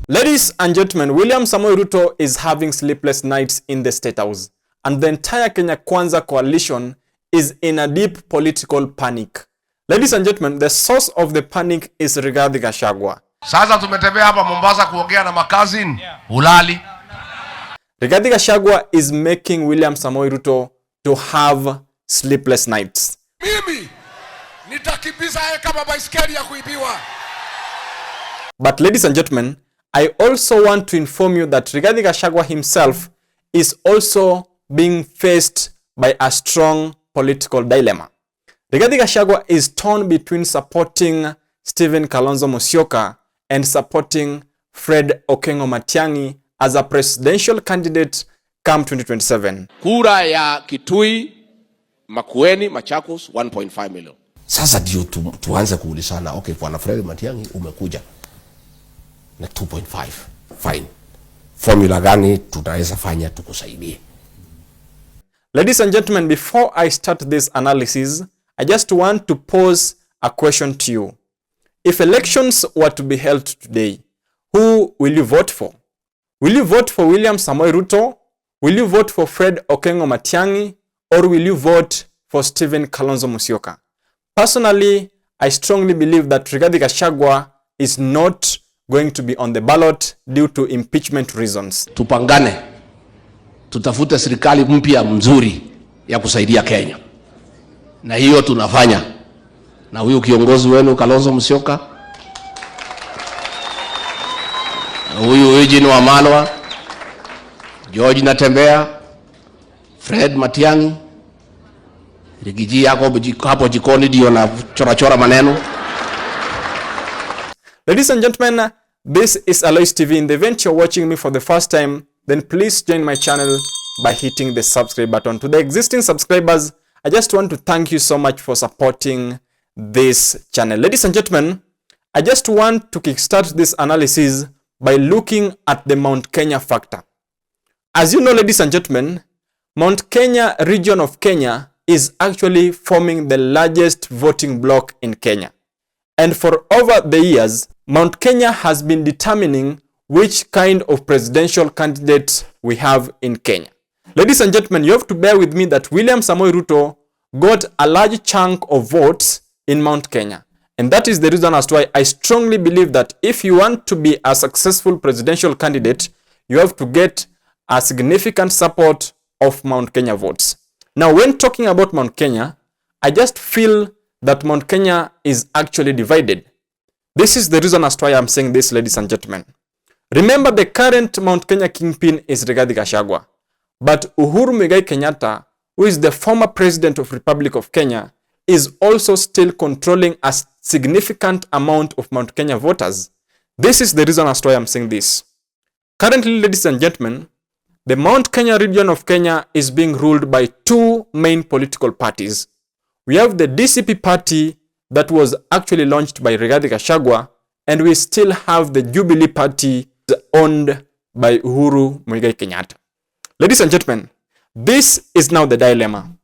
Ladies and gentlemen, William Samoei Ruto is having sleepless nights in the State House, and the entire Kenya Kwanza coalition is in a deep political panic. Ladies and gentlemen, the source of the panic is Rigathi Gachagua. Sasa tumetembea hapa Mombasa kuongea na makazini, ulali. Rigathi Gachagua is making William Samoei Ruto to have sleepless nights. Mimi nitakimbiza yeye kama baiskeli ya kuibiwa. But ladies and gentlemen, I also want to inform you that Rigathi Gachagua himself is also being faced by a strong political dilemma. Rigathi Gachagua is torn between supporting Stephen Kalonzo Musyoka and supporting Fred Okengo Matiangi as a presidential candidate come 2027. Kura ya Kitui, Makueni, Machakos 1.5 million. Sasa ndio tuanze kuulizana, okay, bwana Fred Matiangi umekuja na 2.5. Fine. Formula gani tutaweza fanya tukusaidie? Ladies and gentlemen, before I start this analysis, I just want to pose a question to you. If elections were to be held today, who will you vote for? Will you vote for William Samoei Ruto? Will you vote for Fred Okengo Matiangi? Or will you vote for Stephen Kalonzo Musyoka? Personally, I strongly believe that Rigathi Gachagua is not going to be on the ballot due to impeachment reasons. Tupangane, tutafute serikali mpya mzuri ya kusaidia Kenya. Na hiyo tunafanya. Na huyu kiongozi wenu Kalonzo Musyoka, huyu Eugene Wamalwa, George Natembea, Fred Matiang'i, Rigiji yako hapo jikoni ndio na chora maneno. Ladies and gentlemen, this is Alois TV. In the event you're watching me for the first time, then please join my channel by hitting the subscribe button. To the existing subscribers, I just want to thank you so much for supporting this channel. Ladies and gentlemen, I just want to kickstart this analysis by looking at the Mount Kenya factor. As you know, ladies and gentlemen, Mount Kenya region of Kenya is actually forming the largest voting bloc in Kenya. And for over the years, Mount Kenya has been determining which kind of presidential candidates we have in Kenya. Ladies and gentlemen, you have to bear with me that William Samoei Ruto got a large chunk of votes in Mount Kenya. And that is the reason as to why I strongly believe that if you want to be a successful presidential candidate, you have to get a significant support of Mount Kenya votes. Now, when talking about Mount Kenya, I just feel that Mount Kenya is actually divided. This is the reason as to why I'm saying this, ladies and gentlemen. Remember, the current Mount Kenya kingpin is Rigathi Gachagua. But Uhuru Muigai Kenyatta, who is the former president of Republic of Kenya, is also still controlling a significant amount of Mount Kenya voters. This is the reason as to why I'm saying this. Currently, ladies and gentlemen, the Mount Kenya region of Kenya is being ruled by two main political parties. We have the DCP party that was actually launched by Rigathi Gachagua, and we still have the Jubilee party owned by Uhuru Muigai Kenyatta. Ladies and gentlemen, this is now the dilemma.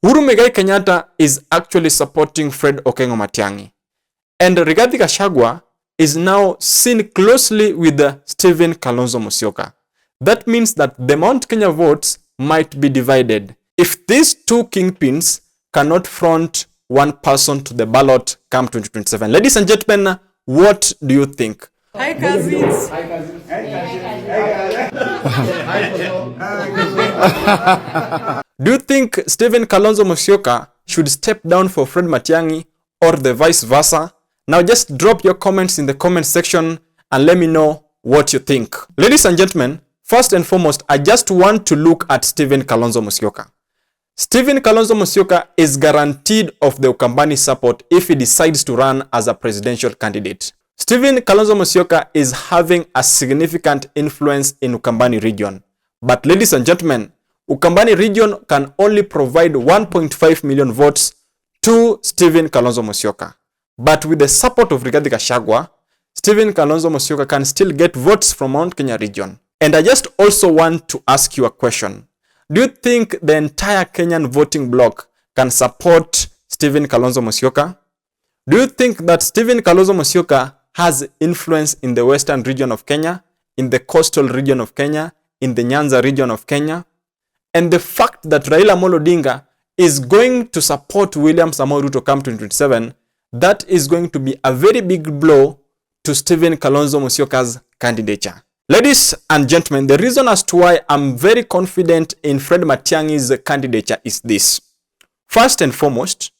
Uhuru Muigai Kenyatta is actually supporting Fred Okengo Matiangi, and Rigathi Gachagua is now seen closely with Stephen Kalonzo Musyoka. That means that the Mount Kenya votes might be divided if these two kingpins cannot front one person to the ballot come 2027. Ladies and gentlemen, what do you think? Hi, cousins. Do you think Stephen Kalonzo Musyoka should step down for Fred Matiangi or the vice versa? Now just drop your comments in the comment section and let me know what you think. Ladies and gentlemen, first and foremost, I just want to look at Stephen Kalonzo Musyoka. Stephen Kalonzo Musyoka is guaranteed of the Ukambani support if he decides to run as a presidential candidate. Stephen Kalonzo Musyoka is having a significant influence in Ukambani region. But ladies and gentlemen, Ukambani region can only provide 1.5 million votes to Stephen Kalonzo Musyoka. But with the support of Rigathi Gachagua, Stephen Kalonzo Musyoka can still get votes from Mount Kenya region. And I just also want to ask you a question. Do you think the entire Kenyan voting bloc can support Stephen Kalonzo Musyoka? Do you think that Stephen Kalonzo Musyoka has influence in the western region of Kenya, in the coastal region of Kenya, in the Nyanza region of Kenya. And the fact that Raila Amolo Odinga is going to support William Samoei Ruto come 2027, that is going to be a very big blow to Stephen Kalonzo Musyoka's candidature. Ladies and gentlemen, the reason as to why I'm very confident in Fred Matiang'i's candidature is this. First and foremost,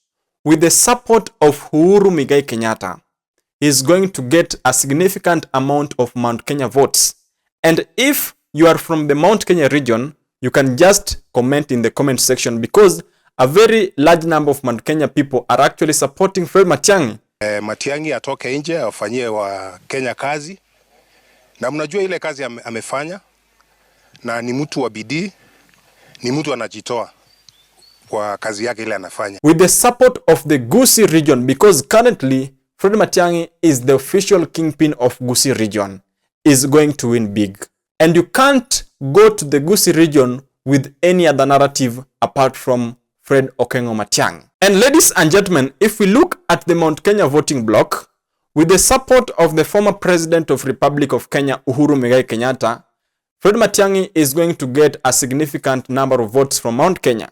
with the support of Uhuru Muigai Kenyatta, he is going to get a significant amount of Mount Kenya votes. And if you are from the Mount Kenya region, you can just comment in the comment section, because a very large number of Mount Kenya people are actually supporting Fred Matiang'i. Matiang'i atoke nje afanyie wa Kenya kazi, na mnajua ile kazi amefanya, na ni mtu wa bidii, ni mtu anajitoa kwa kazi yake ile anafanya. With the support of the Gusii region, because currently Fred Matiang'i is the official kingpin of Gusii region, is going to win big. And you can't go to the Gusii region with any other narrative apart from Fred Okengo Matiang'i. And ladies and gentlemen, if we look at the Mount Kenya voting block, with the support of the former president of Republic of Kenya, Uhuru Muigai Kenyatta, Fred Matiang'i is going to get a significant number of votes from Mount Kenya.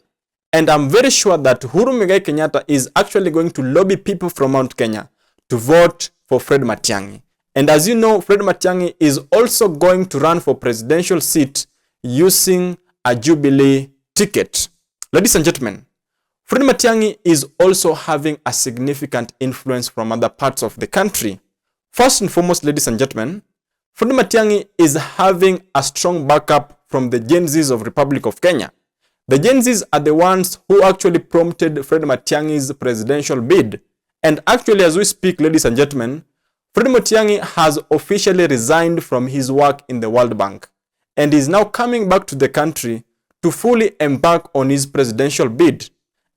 And I'm very sure that Uhuru Muigai Kenyatta is actually going to lobby people from Mount Kenya to vote for Fred Matiang'i. And as you know, Fred Matiang'i is also going to run for presidential seat using a Jubilee ticket. Ladies and gentlemen, Fred Matiang'i is also having a significant influence from other parts of the country. First and foremost, ladies and gentlemen, Fred Matiang'i is having a strong backup from the Gen Zs of Republic of Kenya. The Gen Zs are the ones who actually prompted Fred Matiang'i's presidential bid. And actually, as we speak, ladies and gentlemen, Fred Matiang'i has officially resigned from his work in the World Bank and is now coming back to the country to fully embark on his presidential bid.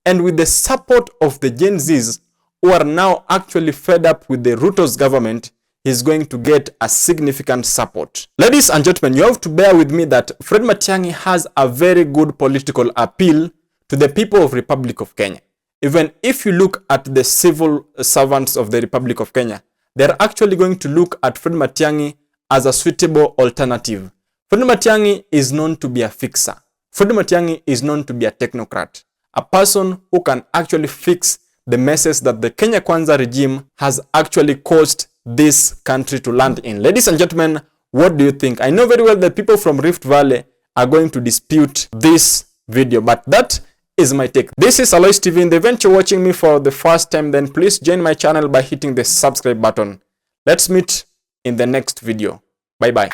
And with the support of the Gen Zs, who are now actually fed up with the Ruto's government, he's going to get a significant support. Ladies and gentlemen, you have to bear with me that Fred Matiang'i has a very good political appeal to the people of Republic of Kenya. Even if you look at the civil servants of the Republic of Kenya, they're actually going to look at Fred Matiang'i as a suitable alternative. Fred Matiang'i is known to be a fixer. Fred Matiang'i is known to be a technocrat, a person who can actually fix the messes that the Kenya Kwanza regime has actually caused this country to land in. Ladies and gentlemen, what do you think? I know very well that people from Rift Valley are going to dispute this video, but that is my take. This is Alois TV. In the event you're watching me for the first time, then please join my channel by hitting the subscribe button. Let's meet in the next video. Bye bye.